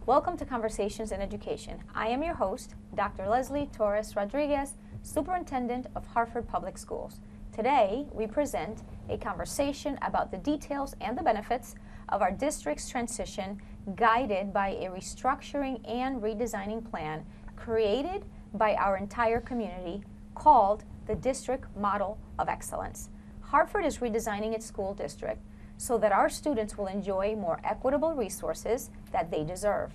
Welcome to Conversations in Education. I am your host, Dr. Leslie Torres Rodriguez, Superintendent of Hartford Public Schools. Today, we present a conversation about the details and the benefits of our district's transition, guided by a restructuring and redesigning plan created by our entire community called the District Model of Excellence. Hartford is redesigning its school district so that our students will enjoy more equitable resources that they deserve.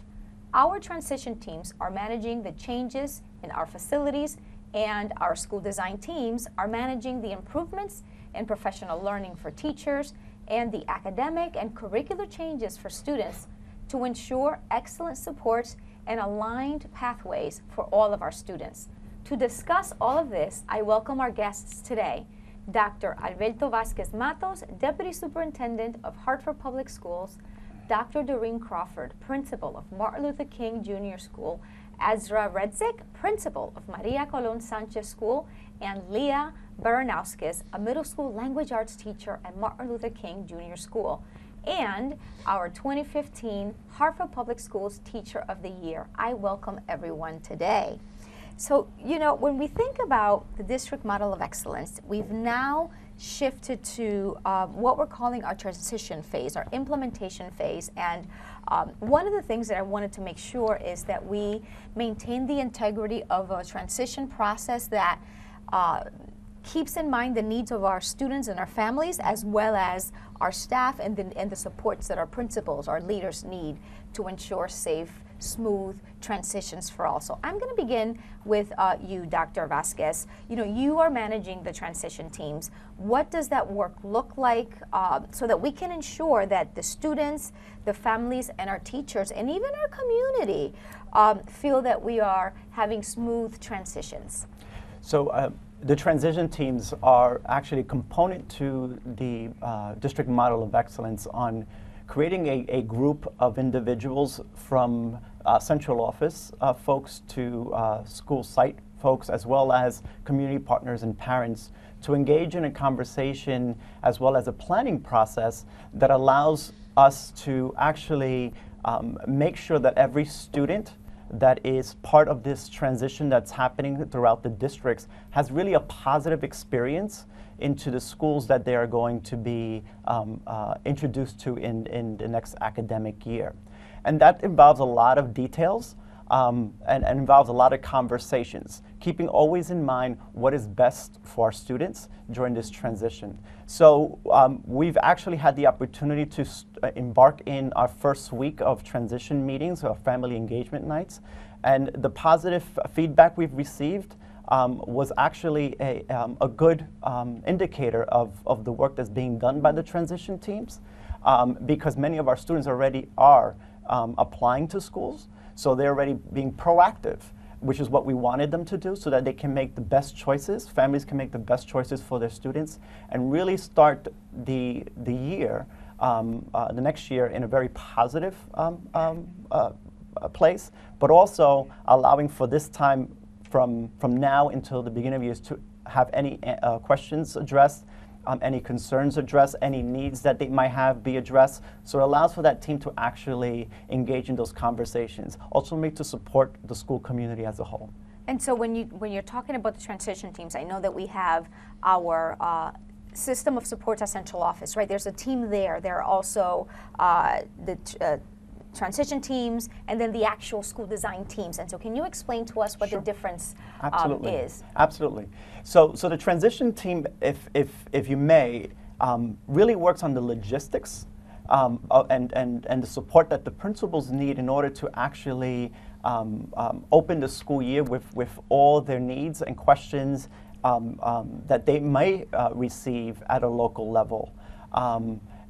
Our transition teams are managing the changes in our facilities, and our school design teams are managing the improvements in professional learning for teachers and the academic and curricular changes for students to ensure excellent supports and aligned pathways for all of our students. To discuss all of this, I welcome our guests today. Dr. Alberto Vasquez Matos, Deputy Superintendent of Hartford Public Schools, Dr. Doreen Crawford, Principal of Martin Luther King Jr. School, Ezra Redzik, Principal of Maria Colon Sanchez School, and Leah Baranowskis, a middle school language arts teacher at Martin Luther King Jr. School, and our 2015 Hartford Public Schools Teacher of the Year. I welcome everyone today. So, when we think about the District Model of Excellence, we've now shifted to what we're calling our transition phase, our implementation phase. And one of the things that I wanted to make sure is that we maintain the integrity of a transition process that keeps in mind the needs of our students and our families, as well as our staff and the supports that our principals, our leaders need to ensure safe, smooth transitions for all. So I'm going to begin with you, Dr. Vasquez. You are managing the transition teams. What does that work look like so that we can ensure that the students, the families, and our teachers, and even our community feel that we are having smooth transitions? So the transition teams are actually a component to the District Model of Excellence on creating a group of individuals from central office folks to school site folks, as well as community partners and parents, to engage in a conversation as well as a planning process that allows us to actually make sure that every student that is part of this transition that's happening throughout the districts has really a positive experience into the schools that they are going to be introduced to in the next academic year. And that involves a lot of details and involves a lot of conversations, keeping always in mind what is best for our students during this transition. So we've actually had the opportunity to embark in our first week of transition meetings, or family engagement nights, and the positive feedback we've received was actually a good indicator of the work that's being done by the transition teams, because many of our students already are applying to schools, so they're already being proactive, which is what we wanted them to do, so that they can make the best choices, families can make the best choices for their students, and really start the year, the next year, in a very positive place, but also allowing for this time from now until the beginning of years to have any questions addressed, any concerns addressed, any needs that they might have be addressed. So it allows for that team to actually engage in those conversations, ultimately to support the school community as a whole. And so when you're talking about the transition teams, I know that we have our system of supports at central office, right? There's a team there. There are also the transition teams, and then the actual school design teams. And so can you explain to us what the difference is? Absolutely. So the transition team, if you may, really works on the logistics and the support that the principals need in order to actually open the school year with all their needs and questions that they may receive at a local level.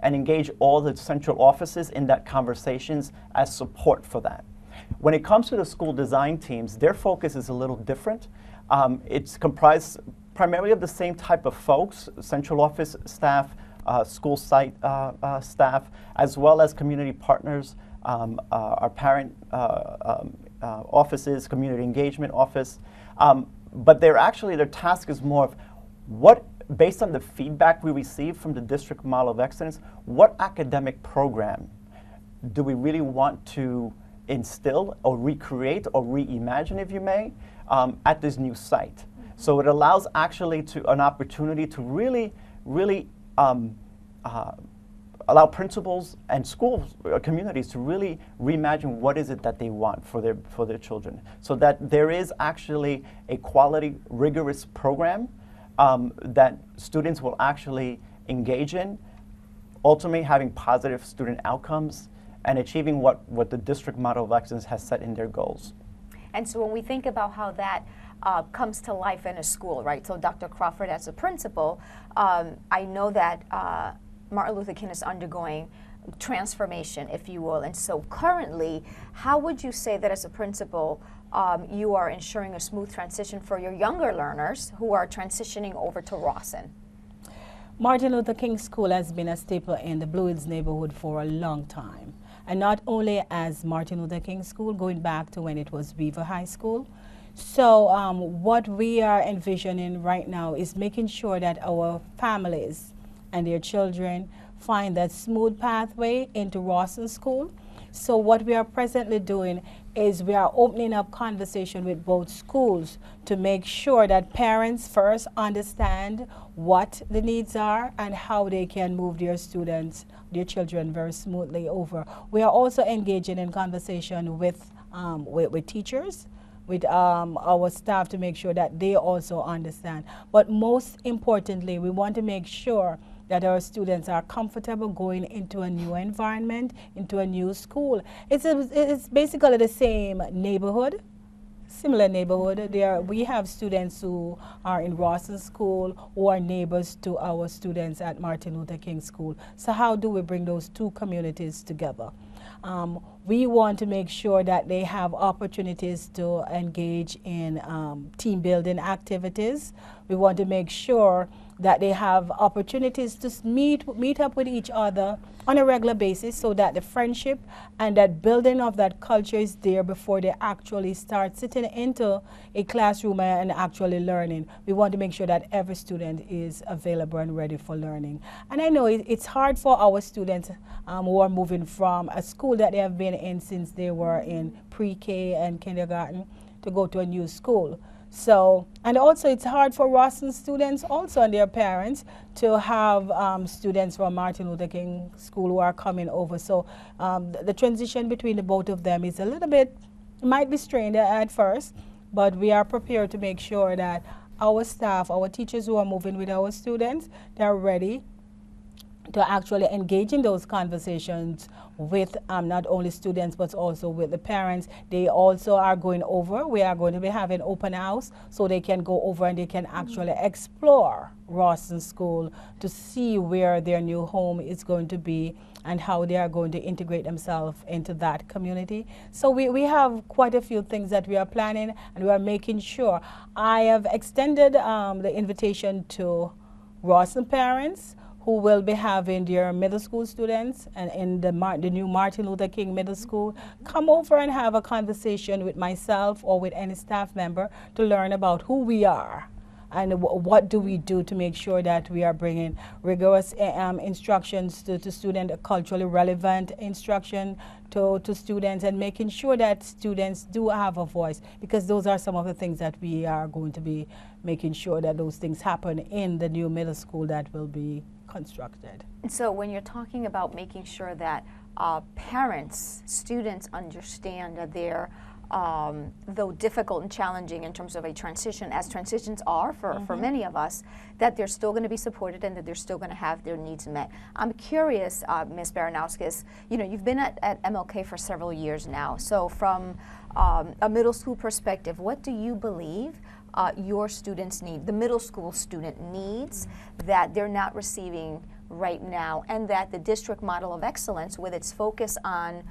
And engage all the central offices in that conversations as support for that. When it comes to the school design teams, their focus is a little different. It's comprised primarily of the same type of folks, central office staff, school site staff, as well as community partners, our parent offices, community engagement office. But their task is more of what, based on the feedback we receive from the District Model of Excellence, what academic program do we really want to instill or recreate or reimagine, if you may, at this new site. So it allows actually an opportunity to really allow principals and schools, communities to really reimagine what is it that they want for their children, so that there is actually a quality, rigorous program that students will actually engage in, ultimately having positive student outcomes and achieving what the district model of excellence has set in their goals. And so when we think about how that comes to life in a school, right? So Dr. Crawford, as a principal, I know that Martin Luther King is undergoing transformation, if you will. And so currently, how would you say that as a principal, you are ensuring a smooth transition for your younger learners who are transitioning over to Rawson? Martin Luther King School has been a staple in the Blue Hills neighborhood for a long time. And not only as Martin Luther King School, going back to when it was Beaver High School. So what we are envisioning right now is making sure that our families and their children find that smooth pathway into Rawson School. So what we are presently doing is we are opening up conversation with both schools to make sure that parents first understand what the needs are and how they can move their students, their children very smoothly over. We are also engaging in conversation with teachers, with our staff, to make sure that they also understand. But most importantly, we want to make sure that our students are comfortable going into a new environment, into a new school. It's basically the same neighborhood, similar neighborhood. We have students who are in Rawson School who are neighbors to our students at Martin Luther King School. So how do we bring those two communities together? We want to make sure that they have opportunities to engage in team building activities. We want to make sure that they have opportunities to meet up with each other on a regular basis, so that the friendship and that building of that culture is there before they actually start sitting into a classroom and actually learning. We want to make sure that every student is available and ready for learning. And I know it's hard for our students who are moving from a school that they have been in since they were in pre-K and kindergarten to go to a new school. So, and also it's hard for Rawson students also and their parents to have students from Martin Luther King School who are coming over. So the transition between the both of them is a little bit, might be strained at first, but we are prepared to make sure that our staff, our teachers who are moving with our students, they're ready to actually engage in those conversations with not only students but also with the parents. They also are going over. We are going to be having open house so they can go over and they can actually explore Rawson School to see where their new home is going to be and how they are going to integrate themselves into that community. So we have quite a few things that we are planning, and we are making sure. I have extended the invitation to Rawson parents who will be having their middle school students and in the new Martin Luther King Middle School come over and have a conversation with myself or with any staff member to learn about who we are and what do we do to make sure that we are bringing rigorous instructions to students, culturally relevant instruction to students, and making sure that students do have a voice, because those are some of the things that we are going to be making sure that those things happen in the new middle school that will be constructed. So when you're talking about making sure that parents, students understand that they're, though difficult and challenging in terms of a transition, as transitions are for many of us, that they're still going to be supported and that they're still going to have their needs met. I'm curious, Ms. Baranowskis, you know, you've been at MLK for several years now. So from a middle school perspective, what do you believe your students need, the middle school student needs, that they're not receiving right now, and that the district model of excellence, with its focus on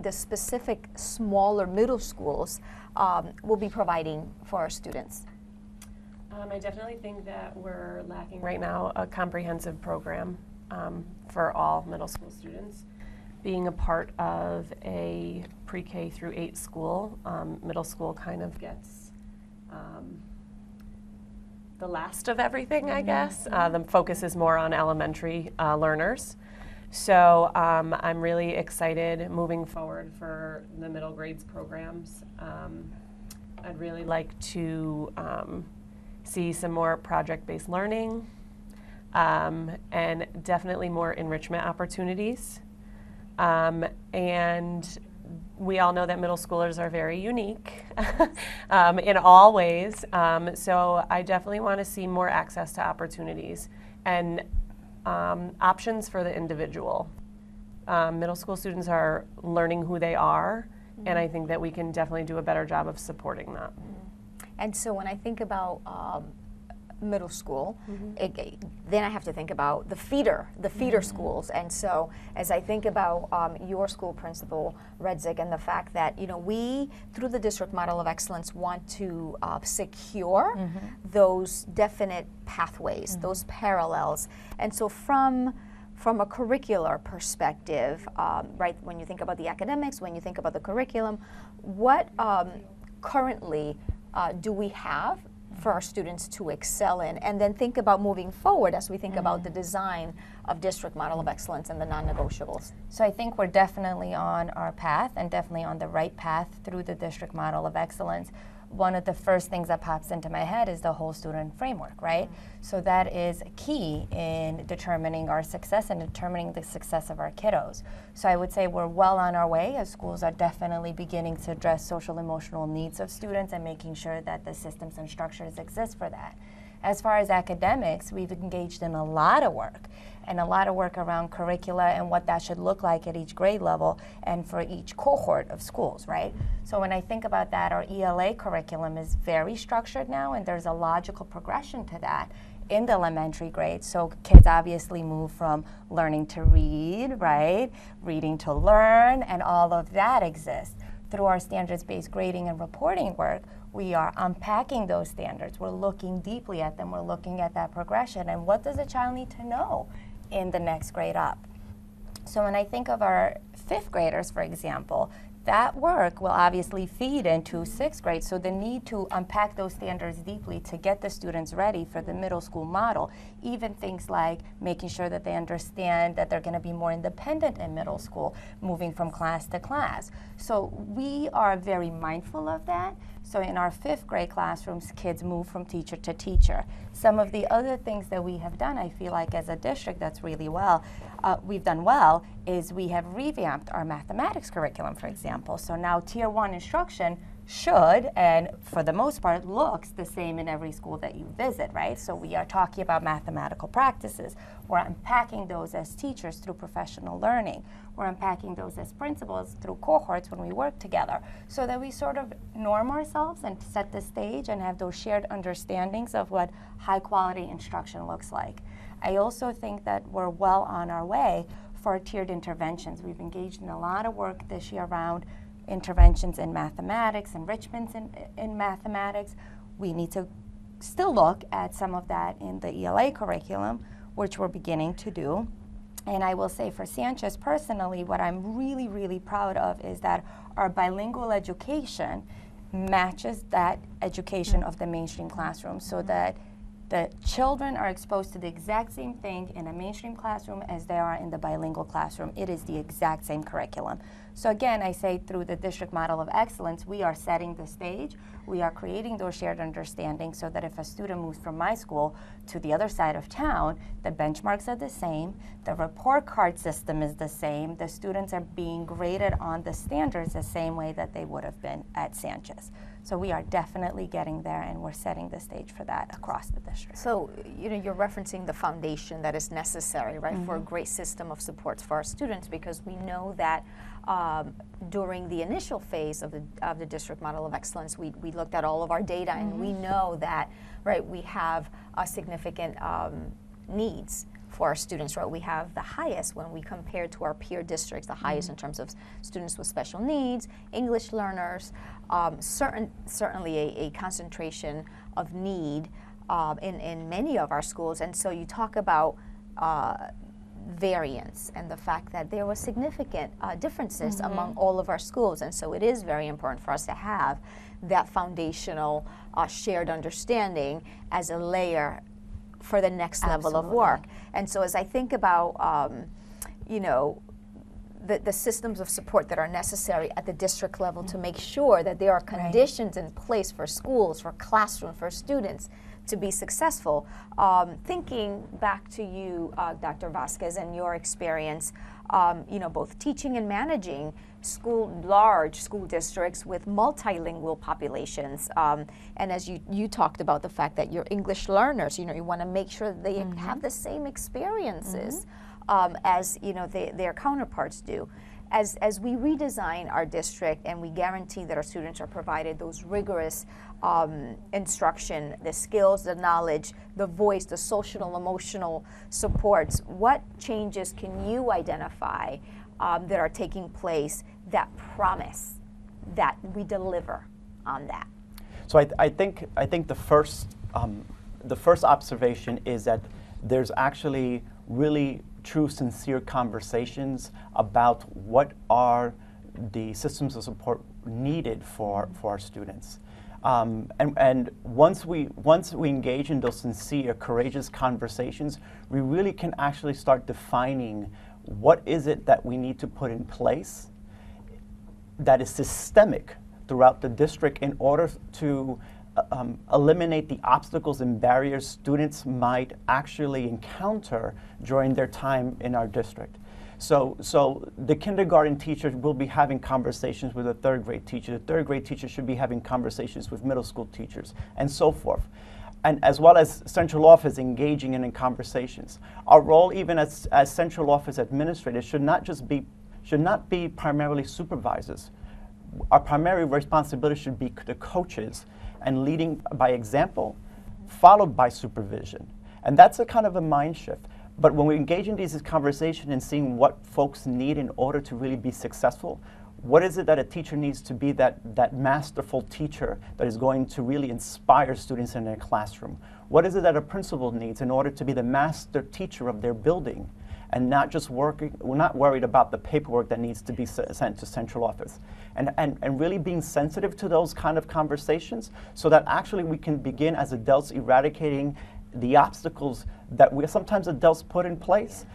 the specific smaller middle schools, will be providing for our students? I definitely think that we're lacking right now a comprehensive program for all middle school students. Being a part of a pre-K through 8 school, middle school kind of gets the last of everything, I guess. The focus is more on elementary learners. So I'm really excited moving forward for the middle grades programs. I'd really like to see some more project-based learning and definitely more enrichment opportunities. And we all know that middle schoolers are very unique in all ways. So I definitely want to see more access to opportunities and options for the individual. Middle school students are learning who they are, and I think that we can definitely do a better job of supporting that. And so when I think about middle school, then I have to think about the feeder schools. And so as I think about your school principal, Redzik, and the fact that, you know, we, through the district model of excellence, want to secure those definite pathways, those parallels. And so from a curricular perspective, right, when you think about the academics, when you think about the curriculum, what currently do we have for our students to excel in, and then think about moving forward as we think about the design of district model of excellence and the non-negotiables? So I think we're definitely on our path, and definitely on the right path through the district model of excellence. One of the first things that pops into my head is the whole student framework, right? So that is key in determining our success and determining the success of our kiddos. So I would say we're well on our way, as schools are definitely beginning to address social emotional needs of students and making sure that the systems and structures exist for that. As far as academics, we've engaged in a lot of work, and a lot of work around curricula and what that should look like at each grade level and for each cohort of schools, right? So when I think about that, our ELA curriculum is very structured now, and there's a logical progression to that in the elementary grades. So kids obviously move from learning to read, right? Reading to learn, and all of that exists. Through our standards-based grading and reporting work, we are unpacking those standards. We're looking deeply at them. We're looking at that progression. And what does a child need to know in the next grade up? So when I think of our fifth graders, for example, that work will obviously feed into sixth grade. So the need to unpack those standards deeply to get the students ready for the middle school model, even things like making sure that they understand that they're going to be more independent in middle school, moving from class to class. So we are very mindful of that. So in our fifth grade classrooms, kids move from teacher to teacher. Some of the other things that we have done, I feel like as a district that's really we've done well, is we have revamped our mathematics curriculum, for example. So now Tier 1 instruction should, and for the most part, looks the same in every school that you visit, right? So we are talking about mathematical practices. We're unpacking those as teachers through professional learning. We're unpacking those as principals through cohorts when we work together, so that we sort of norm ourselves and set the stage and have those shared understandings of what high quality instruction looks like. I also think that we're well on our way for tiered interventions. We've engaged in a lot of work this year around interventions in mathematics, enrichments in mathematics. We need to still look at some of that in the ELA curriculum, which we're beginning to do. And I will say for Sanchez personally, what I'm really, really proud of is that our bilingual education matches that education of the mainstream classroom, so that the children are exposed to the exact same thing in a mainstream classroom as they are in the bilingual classroom. It is the exact same curriculum. So again, I say through the district model of excellence, we are setting the stage. We are creating those shared understandings so that if a student moves from my school to the other side of town, the benchmarks are the same, the report card system is the same, the students are being graded on the standards the same way that they would have been at Sanchez. So we are definitely getting there, and we're setting the stage for that across the district. So, you know, you're referencing the foundation that is necessary, right, for a great system of supports for our students, because we know that during the initial phase of the district model of excellence, we looked at all of our data, and we know that, right, we have significant needs for our students, right? We have the highest when we compare to our peer districts, the highest in terms of students with special needs, English learners, certainly a concentration of need in many of our schools. And so you talk about variance and the fact that there were significant differences among all of our schools. And so it is very important for us to have that foundational shared understanding as a layer for the next level of work. And so as I think about you know, the systems of support that are necessary at the district level to make sure that there are conditions in place for schools, for classrooms, for students to be successful. Thinking back to you, Dr. Vasquez, and your experience, you know, both teaching and managing large school districts with multilingual populations. And as you talked about the fact that your English learners, you know, you want to make sure that they have the same experiences as, you know, their counterparts do. As we redesign our district and we guarantee that our students are provided those rigorous instruction, the skills, the knowledge, the voice, the social, emotional supports, what changes can you identify that are taking place that promise that we deliver on that? So I think the first observation is that there's actually really true, sincere conversations about what are the systems of support needed for our students. And once we engage in those sincere, courageous conversations, we really can actually start defining what is it that we need to put in place that is systemic throughout the district in order to eliminate the obstacles and barriers students might actually encounter during their time in our district. So the kindergarten teachers will be having conversations with a third grade teacher. The third grade teacher should be having conversations with middle school teachers, and so forth. And as well as central office engaging in conversations. Our role, even as central office administrators, should not be primarily supervisors. Our primary responsibility should be the coaches and leading by example, followed by supervision. And that's a kind of a mind shift. But when we engage in these conversations and seeing what folks need in order to really be successful, what is it that a teacher needs to be that masterful teacher that is going to really inspire students in their classroom? What is it that a principal needs in order to be the master teacher of their building and not just we're not worried about the paperwork that needs to be sent to central office? And really being sensitive to those kind of conversations so that actually we can begin as adults eradicating the obstacles that sometimes adults put in place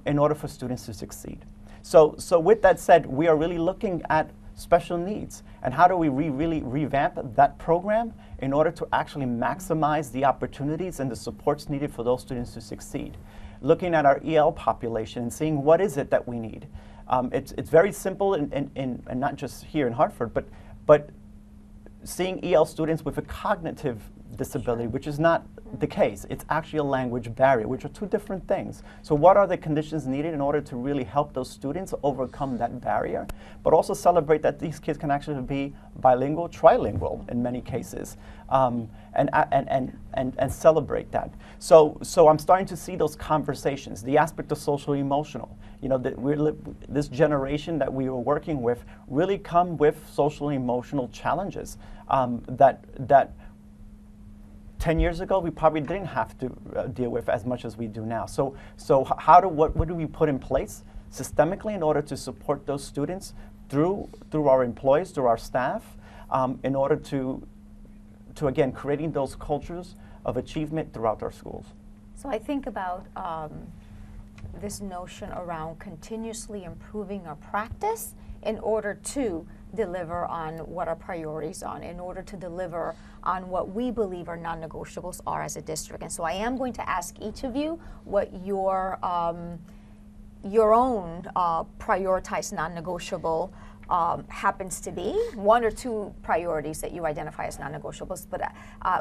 in order for students to succeed. So with that said, we are really looking at special needs and how do we really revamp that program in order to actually maximize the opportunities and the supports needed for those students to succeed. Looking at our EL population and seeing what is it that we need. It's very simple and not just here in Hartford, but seeing EL students with a cognitive disability, which is not the case. It's actually a language barrier, which are two different things. So what are the conditions needed in order to really help those students overcome that barrier, but also celebrate that these kids can actually be bilingual, trilingual in many cases, and celebrate that. So I'm starting to see those conversations, the aspect of social emotional. You know, this generation that we were working with really come with social emotional challenges that 10 years ago, we probably didn't have to deal with as much as we do now. So what do we put in place systemically in order to support those students through our employees, through our staff, in order to again, creating those cultures of achievement throughout our schools? So I think about this notion around continuously improving our practice in order to deliver on what our priorities are, in order to deliver on what we believe our non-negotiables are as a district. And so I am going to ask each of you what your own prioritized non-negotiable happens to be, one or two priorities that you identify as non-negotiables. But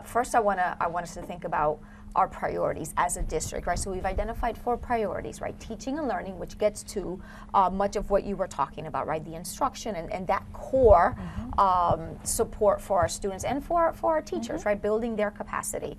first I want us to think about our priorities as a district, right? So we've identified 4 priorities, right? Teaching and learning, which gets to much of what you were talking about, right? The instruction and that core support for our students and for our teachers, right? Building their capacity.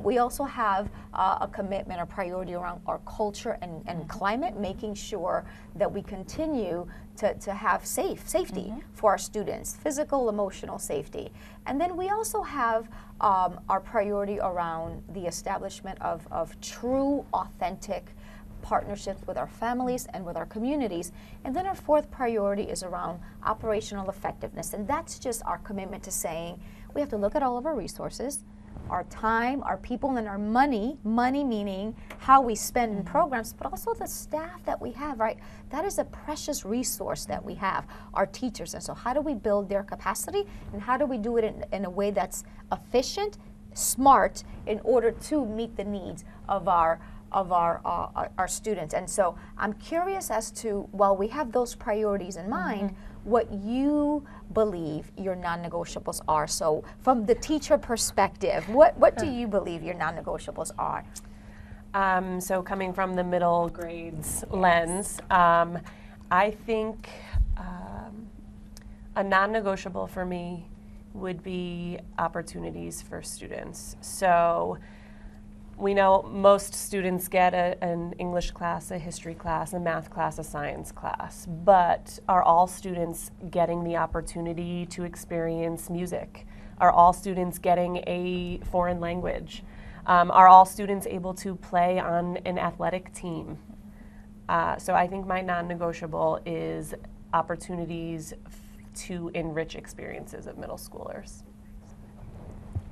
We also have a commitment, a priority around our culture and climate, making sure that we continue to have safety for our students, physical, emotional safety. And then we also have our priority around the establishment of true, authentic partnerships with our families and with our communities. And then our 4th priority is around operational effectiveness. And that's just our commitment to saying we have to look at all of our resources. our time, our people, and our money meaning how we spend in programs, but also the staff that we have, right? That is a precious resource that we have, our teachers. And so how do we build their capacity, and how do we do it in a way that's efficient, smart, in order to meet the needs of our students? And so I'm curious as to, while we have those priorities in mind, what you believe your non-negotiables are. So from the teacher perspective, what do you believe your non-negotiables are? So coming from the middle grades lens, I think a non-negotiable for me would be opportunities for students. So we know most students get an English class, a history class, a math class, a science class, but are all students getting the opportunity to experience music? Are all students getting a foreign language? Are all students able to play on an athletic team? So I think my non-negotiable is opportunities to enrich experiences of middle schoolers.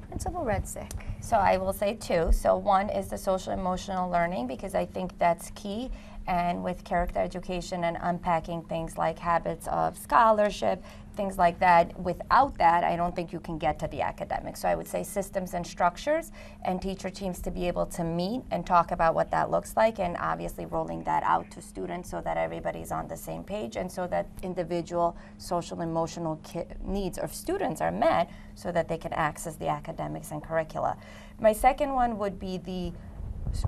Principal Redsick. So I will say two. So one is the social emotional learning, because I think that's key. And with character education and unpacking things like habits of scholarship, things like that, without that, I don't think you can get to the academics. So I would say systems and structures, and teacher teams to be able to meet and talk about what that looks like, and obviously rolling that out to students so that everybody's on the same page, and so that individual social emotional needs of students are met so that they can access the academics and curricula. My second one would be the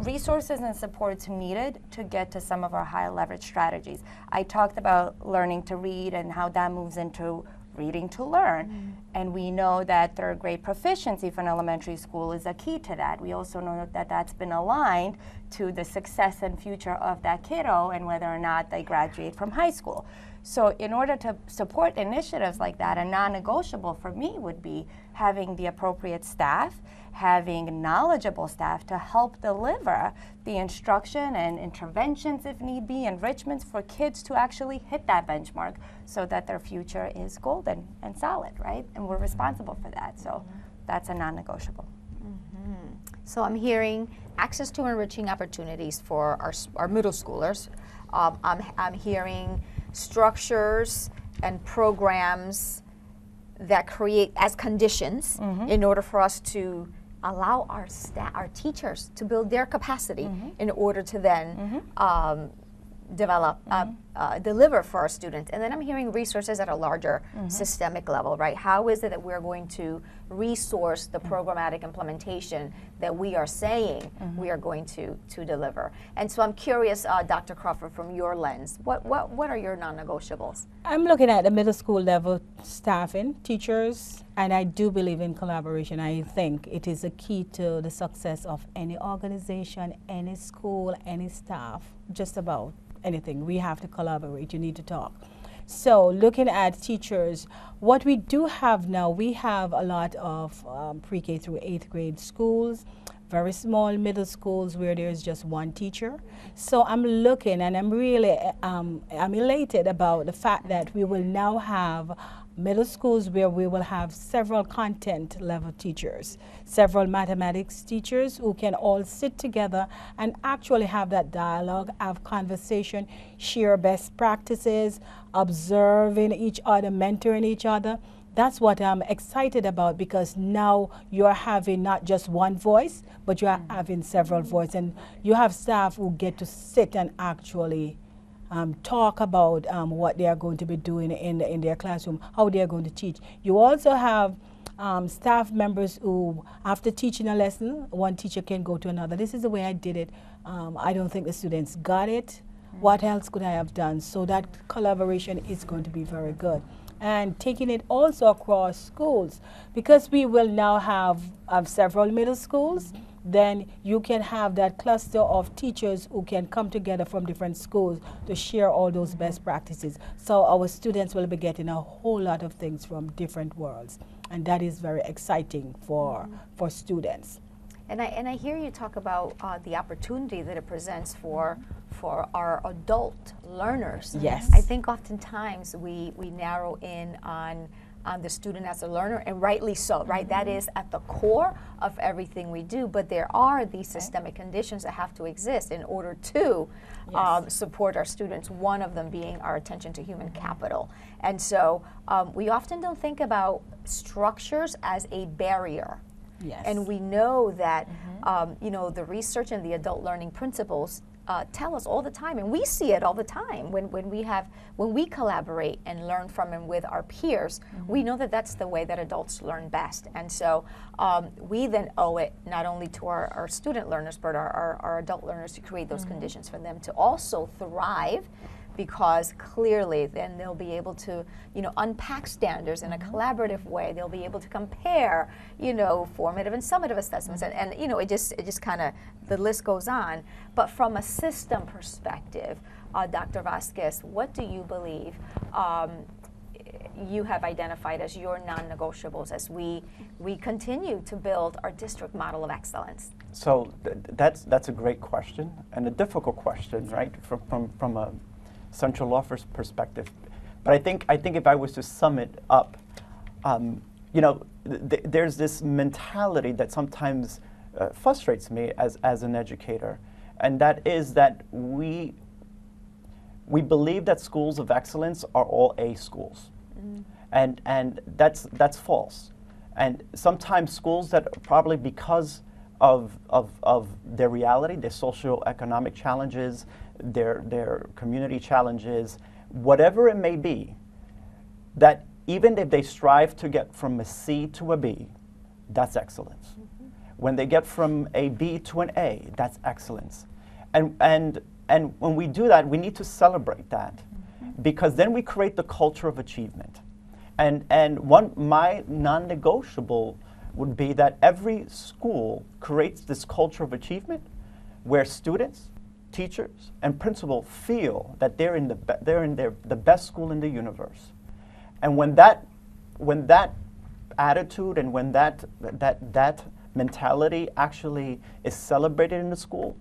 resources and supports needed to get to some of our high leverage strategies. I talked about learning to read and how that moves into reading to learn. And we know that third grade proficiency for an elementary school is a key to that. We also know that that's been aligned to the success and future of that kiddo and whether or not they graduate from high school. So in order to support initiatives like that, a non-negotiable for me would be having the appropriate staff, having knowledgeable staff to help deliver the instruction and interventions if need be, enrichments for kids to actually hit that benchmark so that their future is golden and solid, right? And we're responsible for that. So that's a non-negotiable. So I'm hearing access to enriching opportunities for our middle schoolers. I'm hearing structures and programs that create as conditions in order for us to allow our teachers to build their capacity in order to then deliver for our students. And then I'm hearing resources at a larger systemic level, right? How is it that we're going to resource the programmatic implementation that we are saying we are going to deliver? And so I'm curious, Dr. Crawford, from your lens, what are your non-negotiables? I'm looking at the middle school level staffing, teachers, and I do believe in collaboration. I think it is a key to the success of any organization, any school, any staff, just about anything. We have to collaborate. You need to talk. So looking at teachers, what we do have now, we have a lot of pre-K through 8th grade schools, very small middle schools where there's just one teacher. So I'm looking, and I'm really I'm elated about the fact that we will now have middle schools where we will have several content level teachers, several mathematics teachers who can all sit together and actually have that dialogue, have conversation, share best practices, observing each other, mentoring each other. That's what I'm excited about, because now you're having not just one voice, but you're having several voices, and you have staff who get to sit and actually talk about what they are going to be doing in their classroom, how they are going to teach. You also have staff members who, after teaching a lesson, one teacher can go to another. This is the way I did it. I don't think the students got it. What else could I have done? So that collaboration is going to be very good. And taking it also across schools, because we will now have several middle schools, then you can have that cluster of teachers who can come together from different schools to share all those best practices. So our students will be getting a whole lot of things from different worlds, and that is very exciting for students. And I hear you talk about the opportunity that it presents for our adult learners. Yes. I think oftentimes we narrow in on on the student as a learner, and rightly so, right? That is at the core of everything we do, but there are these systemic conditions that have to exist in order to support our students, one of them being our attention to human capital. And so we often don't think about structures as a barrier. Yes. And we know that, you know, the research and the adult learning principles tell us all the time, and we see it all the time when we collaborate and learn from and with our peers. We know that that's the way that adults learn best, and so we then owe it not only to our student learners, but our adult learners to create those conditions for them to also thrive. Because clearly then they'll be able to, you know, unpack standards in a collaborative way. They'll be able to compare, you know, formative and summative assessments, and you know, it just kind of, the list goes on. But from a system perspective, Dr. Vasquez, what do you believe you have identified as your non-negotiables as we continue to build our district model of excellence? So that's a great question and a difficult question, right? From a central office perspective, but I think if I was to sum it up, you know, there's this mentality that sometimes frustrates me as an educator, and that is that we believe that schools of excellence are all A schools, and that's false. And sometimes schools that probably because of their reality, their socioeconomic challenges, their community challenges, whatever it may be, that even if they strive to get from a C to a B, that's excellence. When they get from a B to an A, that's excellence. And when we do that, we need to celebrate that, because then we create the culture of achievement. And my non-negotiable would be that every school creates this culture of achievement where students, teachers, and principal feel that they're in the best school in the universe. And when that attitude and when that mentality actually is celebrated in the school,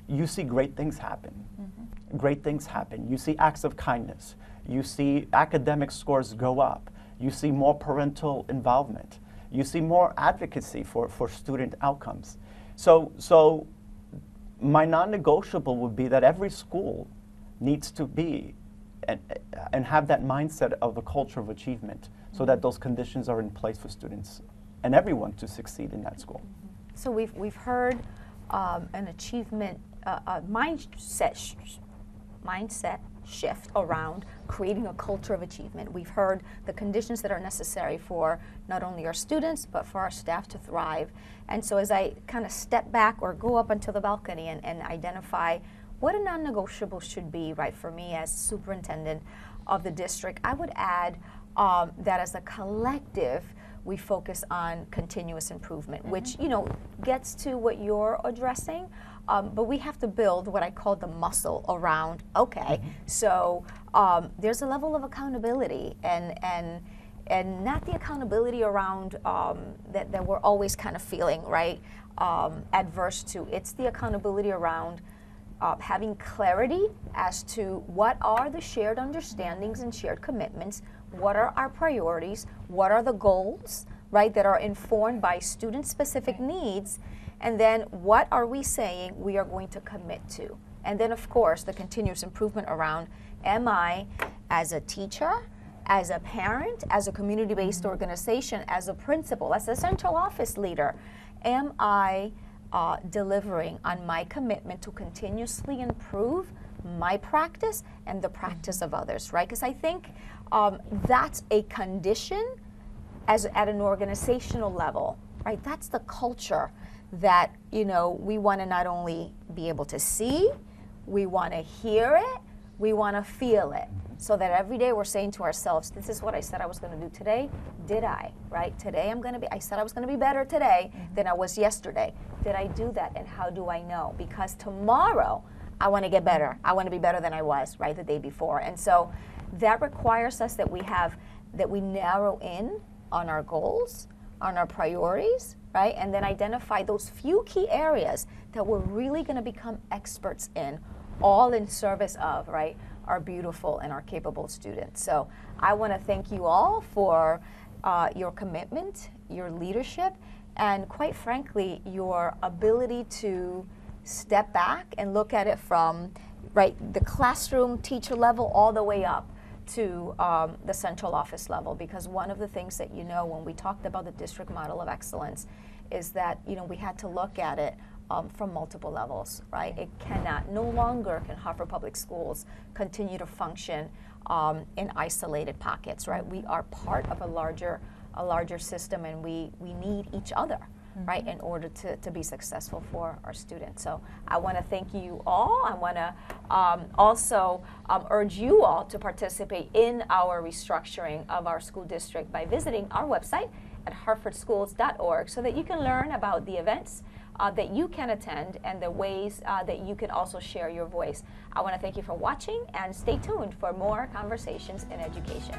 you see great things happen. Great things happen. You see acts of kindness. You see academic scores go up. You see more parental involvement. You see more advocacy for student outcomes. So my non-negotiable would be that every school needs to be and have that mindset of a culture of achievement, so that those conditions are in place for students and everyone to succeed in that school. So we've heard an achievement mindset shift around creating a culture of achievement. We've heard the conditions that are necessary for not only our students, but for our staff to thrive. And so as I kind of step back or go up onto the balcony and identify what a non-negotiable should be, right, for me as superintendent of the district, I would add that as a collective, we focus on continuous improvement, which, you know, gets to what you're addressing. But we have to build what I call the muscle around, okay, so there's a level of accountability and not the accountability around that we're always kind of feeling, right, adverse to. It's the accountability around having clarity as to what are the shared understandings and shared commitments, what are our priorities, what are the goals, right, that are informed by student-specific needs, and then what are we saying we are going to commit to? And then, of course, the continuous improvement around, am I, as a teacher, as a parent, as a community-based organization, as a principal, as a central office leader, am I delivering on my commitment to continuously improve my practice and the practice of others, right? Because I think that's a condition at an organizational level, right? That's the culture that, you know, we want to not only be able to see, we want to hear it, we want to feel it, so that every day we're saying to ourselves, this is what I said I was going to do today. Did I, right? Today I said I was going to be better today than I was yesterday. Did I do that, and how do I know? Because tomorrow I want to get better. I want to be better than I was, right, the day before. And so that requires us that we narrow in on our goals, on our priorities, right? And then identify those few key areas that we're really going to become experts in, all in service of, right, our beautiful and our capable students. So I want to thank you all for your commitment, your leadership, and quite frankly, your ability to step back and look at it from the classroom teacher level all the way up to the central office level. Because one of the things that when we talked about the district model of excellence is that we had to look at it from multiple levels, right? It no longer can Hartford Public Schools continue to function in isolated pockets, right? We are part of a larger system, and we need each other, right, in order to be successful for our students. So I want to thank you all. I want to also urge you all to participate in our restructuring of our school district by visiting our website at hartfordschools.org so that you can learn about the events that you can attend and the ways that you can also share your voice. I want to thank you for watching, and stay tuned for more conversations in education.